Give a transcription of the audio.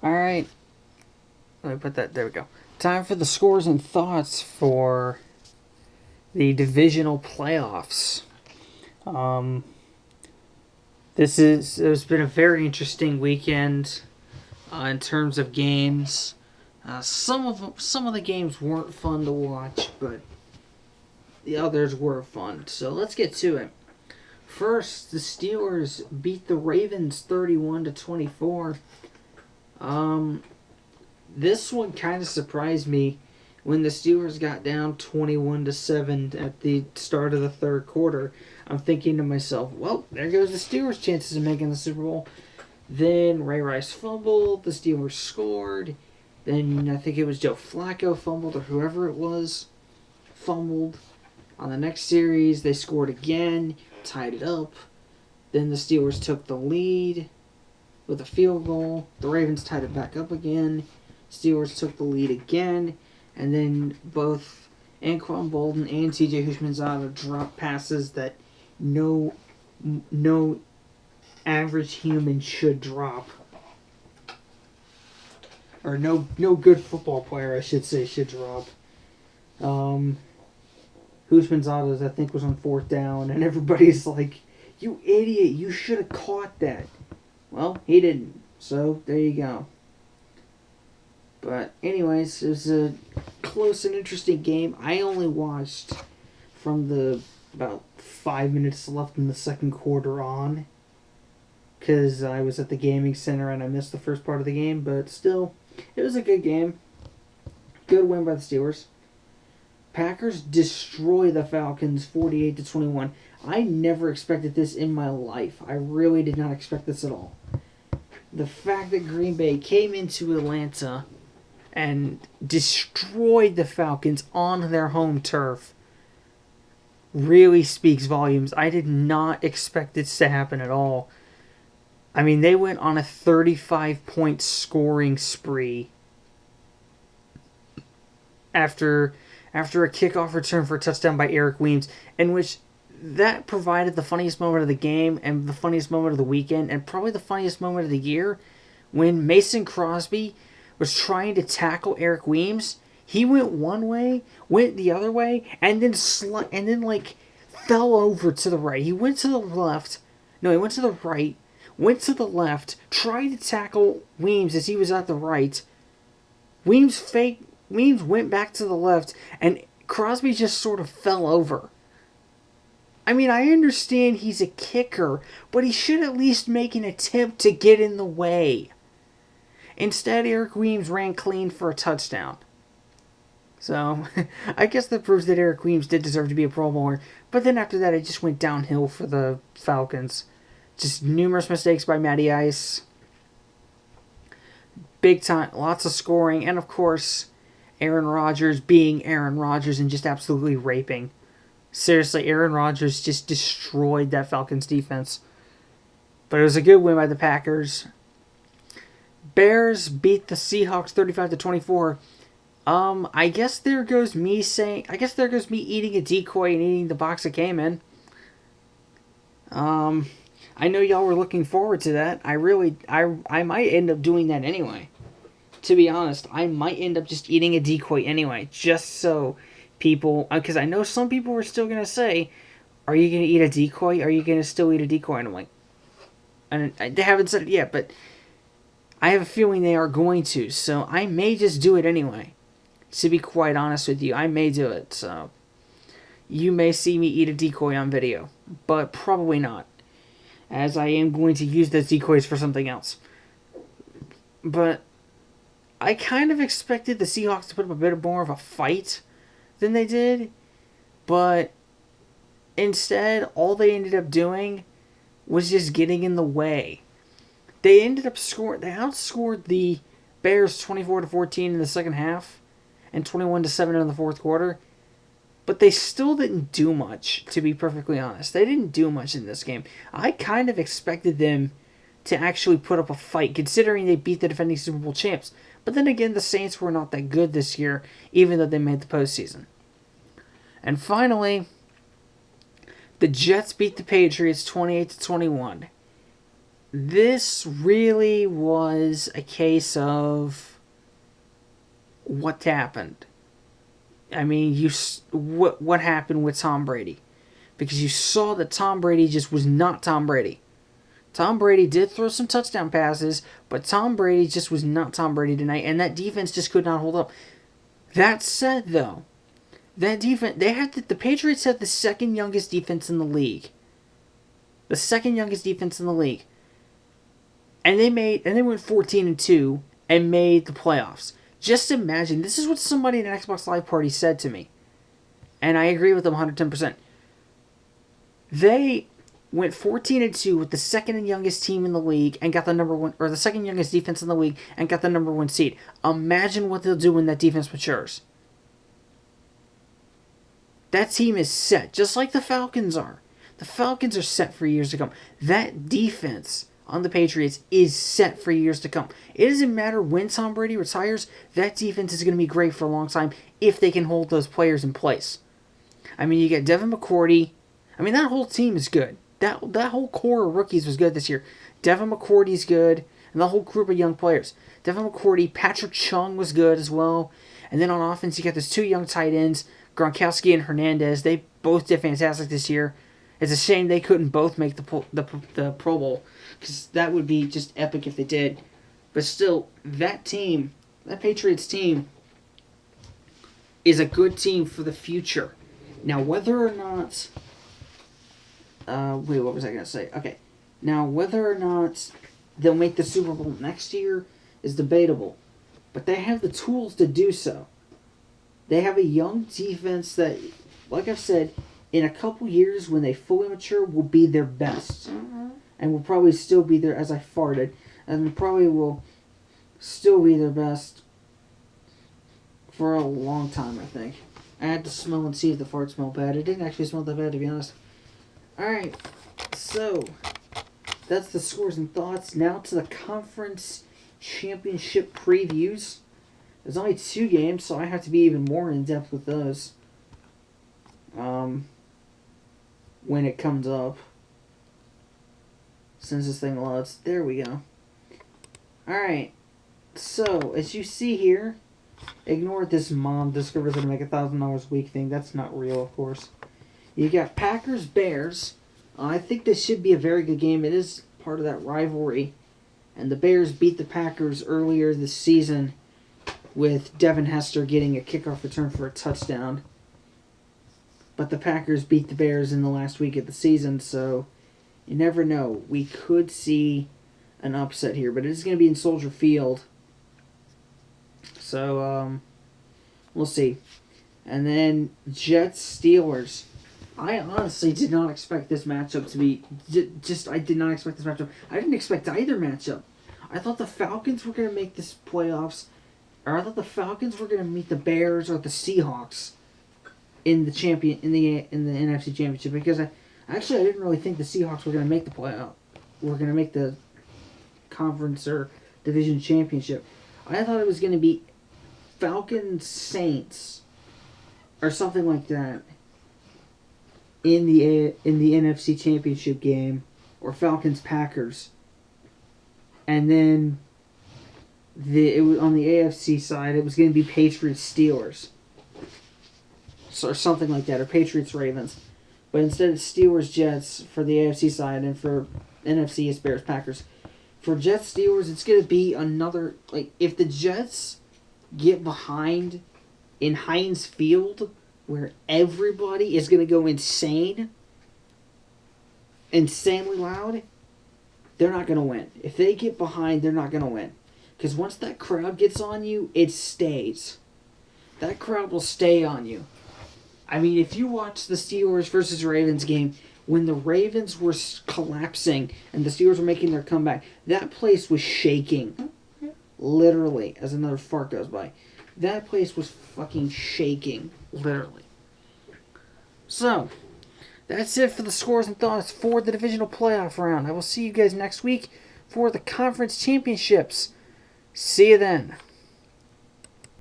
Alright, let me put that, there we go. Time for the scores and thoughts for the Divisional Playoffs. It's been a very interesting weekend in terms of games. Some of the games weren't fun to watch, but the others were fun. So let's get to it. First, the Steelers beat the Ravens 31-24. This one kind of surprised me when the Steelers got down 21-7 at the start of the third quarter. I'm thinking to myself, well, there goes the Steelers' chances of making the Super Bowl. Then Ray Rice fumbled, the Steelers scored. Then I think it was Joe Flacco fumbled, or whoever it was fumbled. On the next series, they scored again, tied it up. Then the Steelers took the lead with a field goal. The Ravens tied it back up again. Steelers took the lead again. And then both Anquan Bolden and TJ Houshmandzadeh dropped passes that no average human should drop. Or no good football player, I should say, should drop. Houshmandzadeh, I think, was on fourth down, and everybody's like, "You idiot, you should have caught that." Well, he didn't, so there you go. But anyways, it was a close and interesting game. I only watched from the about 5 minutes left in the second quarter on, because I was at the gaming center and I missed the first part of the game, but still, it was a good game. Good win by the Steelers. Packers destroy the Falcons 48-21. I never expected this in my life. I really did not expect this at all. The fact that Green Bay came into Atlanta and destroyed the Falcons on their home turf really speaks volumes. I did not expect this to happen at all. I mean, they went on a 35-point scoring spree after a kickoff return for a touchdown by Eric Weems, in which that provided the funniest moment of the game and the funniest moment of the weekend and probably the funniest moment of the year when Mason Crosby was trying to tackle Eric Weems. He went one way, went the other way, and then fell over to the right. He went to the left. No, he went to the right, went to the left, tried to tackle Weems as he was at the right. Weems went back to the left, and Crosby just sort of fell over. I mean, I understand he's a kicker, but he should at least make an attempt to get in the way. Instead, Eric Weems ran clean for a touchdown. So, I guess that proves that Eric Weems did deserve to be a Pro Bowler. But then after that, it just went downhill for the Falcons. Just numerous mistakes by Matty Ice. Big time, lots of scoring, and of course, Aaron Rodgers being Aaron Rodgers and just absolutely raping. Seriously, Aaron Rodgers just destroyed that Falcons defense. But it was a good win by the Packers. Bears beat the Seahawks 35-24. I guess there goes me eating a decoy and eating the box it came in. I know y'all were looking forward to that. I might end up doing that anyway. To be honest, I might end up just eating a decoy anyway, just so people, because I know some people are still going to say, "Are you going to eat a decoy? Are you going to still eat a decoy?" And I'm like, and they haven't said it yet, but I have a feeling they are going to, so I may just do it anyway. To be quite honest with you, I may do it, so you may see me eat a decoy on video, but probably not, as I am going to use those decoys for something else. But I kind of expected the Seahawks to put up a bit more of a fight than they did, but instead, all they ended up doing was just getting in the way. They outscored the Bears 24-14 in the second half and 21-7 in the fourth quarter, but they still didn't do much, to be perfectly honest. They didn't do much in this game. I kind of expected them to actually put up a fight, considering they beat the defending Super Bowl champs. But then again, the Saints were not that good this year, even though they made the postseason. And finally, the Jets beat the Patriots 28-21. this really was a case of what happened. I mean, what happened with Tom Brady? Because you saw that Tom Brady just was not Tom Brady. Tom Brady did throw some touchdown passes, but Tom Brady just was not Tom Brady tonight, and that defense just could not hold up. That said, though, that defense, the Patriots had the second youngest defense in the league. The second youngest defense in the league. And they went 14-2 and made the playoffs. Just imagine, this is what somebody in an Xbox Live party said to me. And I agree with them 110%. They went 14-2 with the second youngest team in the league and got the number one, or the second youngest defense in the league and got the number one seed. Imagine what they'll do when that defense matures. That team is set, just like the Falcons are. The Falcons are set for years to come. That defense on the Patriots is set for years to come. It doesn't matter when Tom Brady retires, that defense is going to be great for a long time if they can hold those players in place. I mean, you get Devin McCourty. I mean, that whole team is good. That whole core of rookies was good this year. Devin McCourty's good, and the whole group of young players. Devin McCourty, Patrick Chung was good as well. And then on offense, you got those two young tight ends, Gronkowski and Hernandez. They both did fantastic this year. It's a shame they couldn't both make the Pro Bowl, because that would be just epic if they did. But still, that Patriots team, is a good team for the future. Now, whether or not... what was I going to say? Okay. Now, whether or not they'll make the Super Bowl next year is debatable. But they have the tools to do so. They have a young defense that, like I've said, in a couple years when they fully mature, will be their best. Mm-hmm. And will probably still be there, as I farted, and probably will still be their best for a long time, I think. I had to smell and see if the fart smelled bad. It didn't actually smell that bad, to be honest. Alright, so that's the scores and thoughts. Now to the conference championship previews. There's only 2 games, so I have to be even more in-depth with those. When it comes up. Since this thing loads. There we go. Alright. So, as you see here, ignore this mom discovers how to make $1,000 a week thing. That's not real, of course. You got Packers-Bears. I think this should be a very good game. It is part of that rivalry. And the Bears beat the Packers earlier this season with Devin Hester getting a kickoff return for a touchdown. But the Packers beat the Bears in the last week of the season, so you never know. We could see an upset here, but it is going to be in Soldier Field. So, we'll see. And then Jets-Steelers. I honestly did not expect this matchup to be... I did not expect this matchup. I didn't expect either matchup. I thought the Falcons were going to make this playoffs. Or I thought the Falcons were going to meet the Bears or the Seahawks in the NFC Championship, because I didn't really think the Seahawks were going to make the playoff. Were going to make the conference or division championship. I thought it was going to be Falcons Saints or something like that in the NFC Championship game, or Falcons Packers, and then on the AFC side it was going to be Patriots Steelers. Or something like that, or Patriots Ravens. But instead it's Steelers Jets for the AFC side, and for NFC it's Bears Packers. For Jets Steelers, it's going to be another, like, if the Jets get behind in Heinz Field, where everybody is going to go insanely loud, they're not going to win. If they get behind, they're not going to win. Because once that crowd gets on you, it stays. That crowd will stay on you. I mean, if you watch the Steelers versus Ravens game, when the Ravens were collapsing and the Steelers were making their comeback, that place was shaking. Literally, as another fart goes by. That place was fucking shaking. Literally. So, that's it for the scores and thoughts for the Divisional Playoff round. I will see you guys next week for the Conference Championships. See you then.